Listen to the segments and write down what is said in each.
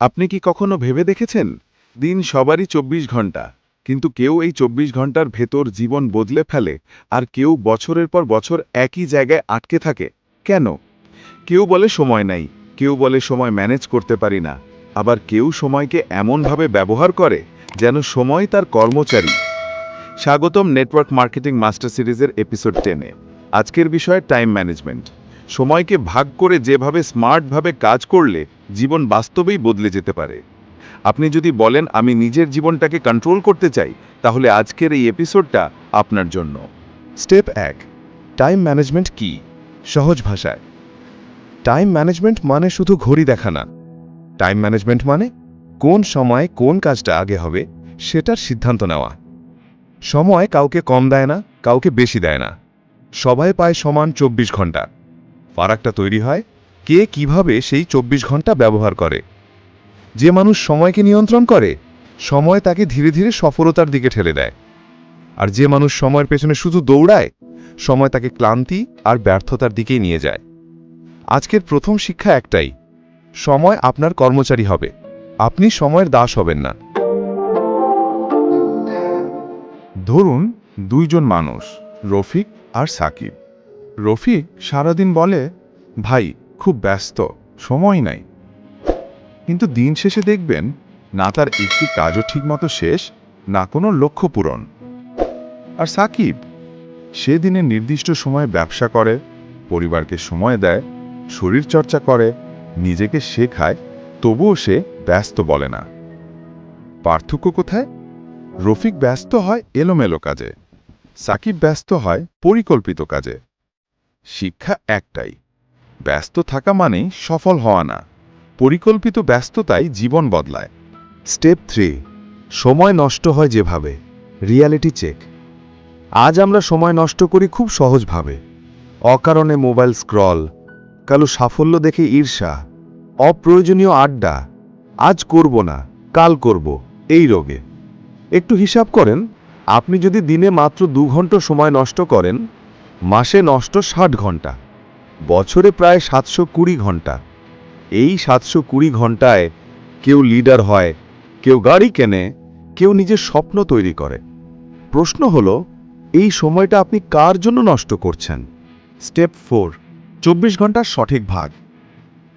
আপনি কি কখনো ভেবে দেখেছেন দিন সবারই ২৪ ঘন্টা, কিন্তু কেউ এই ২৪ ঘন্টার ভেতর জীবন বদলে ফেলে আর কেউ বছরের পর বছর একই জায়গায় আটকে থাকে? কেন? কেউ বলে সময় নাই, কেউ বলে সময় ম্যানেজ করতে পারি না, আবার কেউ সময়কে এমনভাবে ব্যবহার করে যেন সময় তার কর্মচারী। স্বাগতম নেটওয়ার্ক মার্কেটিং মাস্টার সিরিজের এপিসোড 10-এ। আজকের বিষয় টাইম ম্যানেজমেন্ট। সময়কে ভাগ করে যেভাবে স্মার্টভাবে কাজ করলে জীবন বাস্তবেই বদলে যেতে পারে। আপনি যদি বলেন আমি নিজের জীবনটাকে কন্ট্রোল করতে চাই, তাহলে আজকের এই এপিসোডটা আপনার জন্য। স্টেপ 1, টাইম ম্যানেজমেন্ট কি? সহজ ভাষায়, টাইম ম্যানেজমেন্ট মানে শুধু ঘড়ি দেখা না। টাইম ম্যানেজমেন্ট মানে কোন সময় কোন কাজটা আগে হবে সেটার সিদ্ধান্ত নেওয়া। সময় কাউকে কম দেয় না, কাউকে বেশি দেয় না। সবাই পায় সমান ২৪ ঘন্টা। ফারাকটা তৈরি হয় কে কিভাবে সেই ২৪ ঘন্টা ব্যবহার করে। যে মানুষ সময়কে নিয়ন্ত্রণ করে, সময় তাকে ধীরে ধীরে সফলতার দিকে ঠেলে দেয়। আর যে মানুষ সময়ের পেছনে শুধু দৌড়ায়, সময় তাকে ক্লান্তি আর ব্যর্থতার দিকেই নিয়ে যায়। আজকের প্রথম শিক্ষা একটাই: সময় আপনার কর্মচারী হবে, আপনি সময়ের দাস হবেন না। ধরুন দুইজন মানুষ, রফিক আর সাকিব। রফিক সারাদিন বলে, ভাই খুব ব্যস্ত, সময় নাই। কিন্তু দিন শেষে দেখবেন না তার একটি কাজও ঠিকমতো শেষ, না কোনো লক্ষ্য পূরণ। আর সাকিব, সে দিনে নির্দিষ্ট সময়ে ব্যবসা করে, পরিবারকে সময় দেয়, শরীর চর্চা করে, নিজেকে শেখায়, তবুও সে ব্যস্ত বলে না। পার্থক্য কোথায়? রফিক ব্যস্ত হয় এলোমেলো কাজে, সাকিব ব্যস্ত হয় পরিকল্পিত কাজে। শিক্ষা একটাই: ব্যস্ত থাকা মানেই সফল হওয়া না, পরিকল্পিত ব্যস্ততাই জীবন বদলায়। স্টেপ 3, সময় নষ্ট হয় যেভাবে। Reality check. আজ আমরা সময় নষ্ট করি খুব সহজভাবে। অকারণে মোবাইল স্ক্রল, কালো সাফল্য দেখে ঈর্ষা, অপ্রয়োজনীয় আড্ডা, আজ করব না কাল করব এই রোগে। একটু হিসাব করেন, আপনি যদি দিনে মাত্র ২ ঘন্টা সময় নষ্ট করেন, মাসে নষ্ট ৬০ ঘন্টা, বছরে প্রায় ৭২০ ঘন্টা। এই ৭২০ ঘন্টায় কেউ লিডার হয়, কেউ গাড়ি কেনে, কেউ নিজের স্বপ্ন তৈরি করে। প্রশ্ন হলো, এই সময়টা আপনি কার জন্য নষ্ট করছেন? স্টেপ 4, ২৪ ঘন্টার সঠিক ভাগ।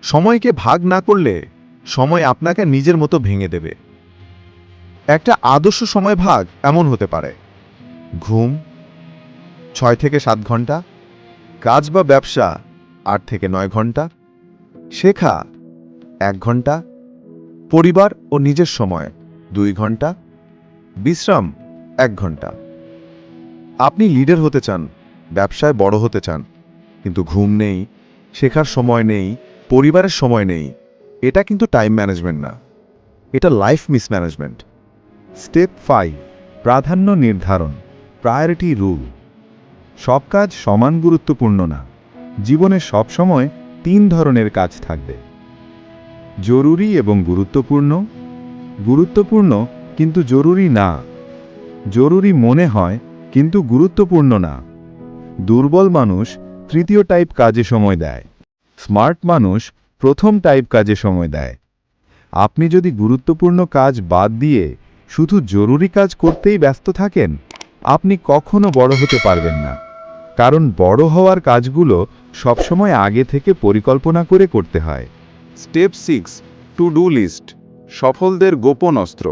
সময়কে ভাগ না করলে সময় আপনাকে নিজের মতো ভেঙে দেবে। একটা আদর্শ সময় ভাগ এমন হতে পারে: ঘুম ৬ থেকে ৭ ঘন্টা, কাজ বা ব্যবসা ৮ থেকে ৯ ঘন্টা, শেখা ১ ঘন্টা, পরিবার ও নিজের সময় ২ ঘন্টা, বিশ্রাম ১ ঘন্টা। আপনি লিডার হতে চান, ব্যবসায় বড় হতে চান, কিন্তু ঘুম নেই, শেখার সময় নেই, পরিবারের সময় নেই। এটা কিন্তু টাইম ম্যানেজমেন্ট না, এটা লাইফ মিসম্যানেজমেন্ট। স্টেপ 5, প্রাধান্য নির্ধারণ। Priority rule. সব কাজ সমান গুরুত্বপূর্ণ না। জীবনে সব সময় ৩ ধরনের কাজ থাকবে: জরুরি এবং গুরুত্বপূর্ণ, গুরুত্বপূর্ণ কিন্তু জরুরি না, জরুরি মনে হয় কিন্তু গুরুত্বপূর্ণ না। দুর্বল মানুষ তৃতীয় টাইপ কাজে সময় দেয়, স্মার্ট মানুষ প্রথম টাইপ কাজে সময় দেয়। আপনি যদি গুরুত্বপূর্ণ কাজ বাদ দিয়ে শুধু জরুরি কাজ করতেই ব্যস্ত থাকেন, আপনি কখনো বড় হতে পারবেন না। কারণ বড় হওয়ার কাজগুলো সবসময় আগে থেকে পরিকল্পনা করে করতে হয়। Step 6, to do list. সফলদের গোপন অস্ত্র।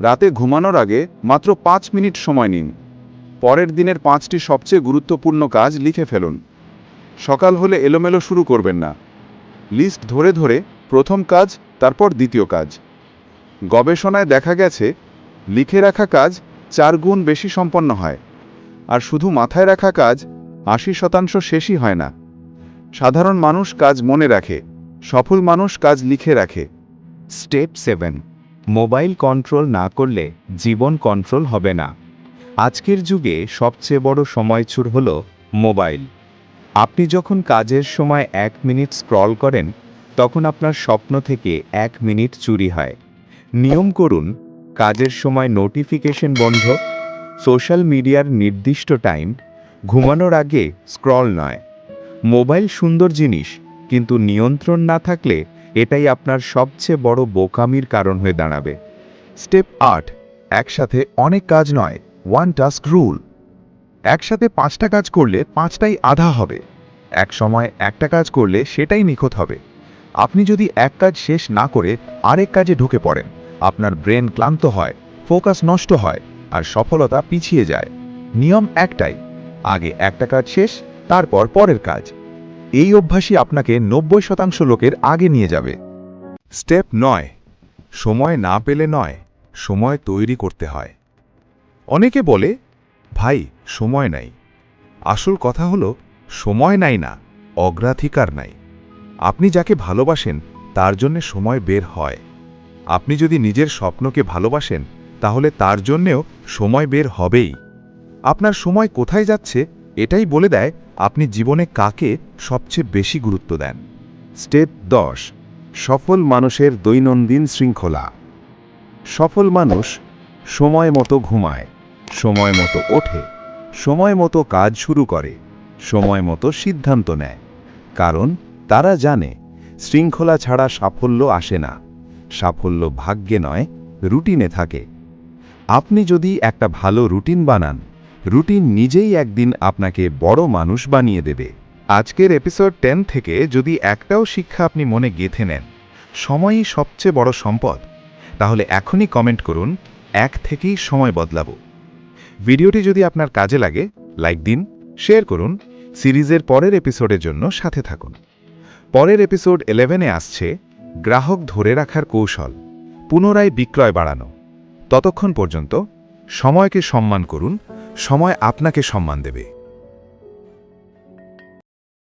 রাতে ঘুমানোর আগে মাত্র ৫ মিনিট সময় নিন। পরের দিনের ৫টি সবচেয়ে গুরুত্বপূর্ণ কাজ লিখে ফেলুন। সকাল হলে এলোমেলো শুরু করবেন না। লিস্ট ধরে ধরে প্রথম কাজ, তারপর দ্বিতীয় কাজ। গবেষণায় দেখা গেছে লিখে রাখা কাজ ৪ গুণ বেশি সম্পন্ন হয়, আর শুধু মাথায় রাখা কাজ ৮০% শেষই হয় না। সাধারণ মানুষ কাজ মনে রাখে, সফল মানুষ কাজ লিখে রাখে। স্টেপ 7, মোবাইল কন্ট্রোল না করলে জীবন কন্ট্রোল হবে না। আজকের যুগে সবচেয়ে বড় সময়চুর হল মোবাইল। আপনি যখন কাজের সময় ১ মিনিট স্ক্রল করেন, তখন আপনার স্বপ্ন থেকে ১ মিনিট চুরি হয়। নিয়ম করুন, কাজের সময় নোটিফিকেশন বন্ধ, সোশ্যাল মিডিয়ার নির্দিষ্ট টাইম, ঘুমানোর আগে স্ক্রল নয়। মোবাইল সুন্দর জিনিস, কিন্তু নিয়ন্ত্রণ না থাকলে এটাই আপনার সবচেয়ে বড় বোকামির কারণ হয়ে দাঁড়াবে। স্টেপ 8, একসাথে অনেক কাজ নয়, ওয়ান টাস্ক রুল। একসাথে 5টা কাজ করলে 5টাই আধা হবে। এক সময় একটা কাজ করলে সেটাই নিখুঁত হবে। আপনি যদি এক কাজ শেষ না করে আরেক কাজে ঢুকে পড়েন, আপনার ব্রেন ক্লান্ত হয়, ফোকাস নষ্ট হয়, আর সফলতা পিছিয়ে যায়। নিয়ম একটাই, আগে একটা কাজ শেষ, তারপর পরের কাজ। এই অভ্যাসই আপনাকে 90% লোকের আগে নিয়ে যাবে। স্টেপ 9, সময় না পেলে নয়, সময় তৈরি করতে হয়। অনেকে বলে, ভাই সময় নাই। আসল কথা হলো, সময় নাই না, অগ্রাধিকার নাই। আপনি যাকে ভালোবাসেন তার জন্য সময় বের হয়। আপনি যদি নিজের স্বপ্নকে ভালোবাসেন তাহলে তার জন্যেও সময় বের হবেই। আপনার সময় কোথায় যাচ্ছে এটাই বলে দেয় আপনি জীবনে কাকে সবচেয়ে বেশি গুরুত্ব দেন। স্টেপ 10, সফল মানুষের দৈনন্দিন শৃঙ্খলা। সফল মানুষ সময় মতো ঘুমায়, সময় মতো ওঠে, সময় মতো কাজ শুরু করে, সময় মতো সিদ্ধান্ত নেয়। কারণ তারা জানে শৃঙ্খলা ছাড়া সাফল্য আসে না। সাফল্য ভাগ্যে নয়, রুটিনে থাকে। আপনি যদি একটা ভালো রুটিন বানান, রুটিন নিজেই একদিন আপনাকে বড় মানুষ বানিয়ে দেবে। আজকের এপিসোড 10 থেকে যদি একটাও শিক্ষা আপনি মনে গেঁথে নেন, সময়ই সবচেয়ে বড় সম্পদ, তাহলে এখনই কমেন্ট করুন, 1 থেকেই সময় বদলাবো। ভিডিওটি যদি আপনার কাজে লাগে, লাইক দিন, শেয়ার করুন, সিরিজের পরের এপিসোডের জন্য সাথে থাকুন। পরের এপিসোড 11-এ আসছে গ্রাহক ধরে রাখার কৌশল, পুনরায় বিক্রয় বাড়ানো। ততক্ষণ পর্যন্ত সময়কে সম্মান করুন, সময় আপনাকে সম্মান দেবে।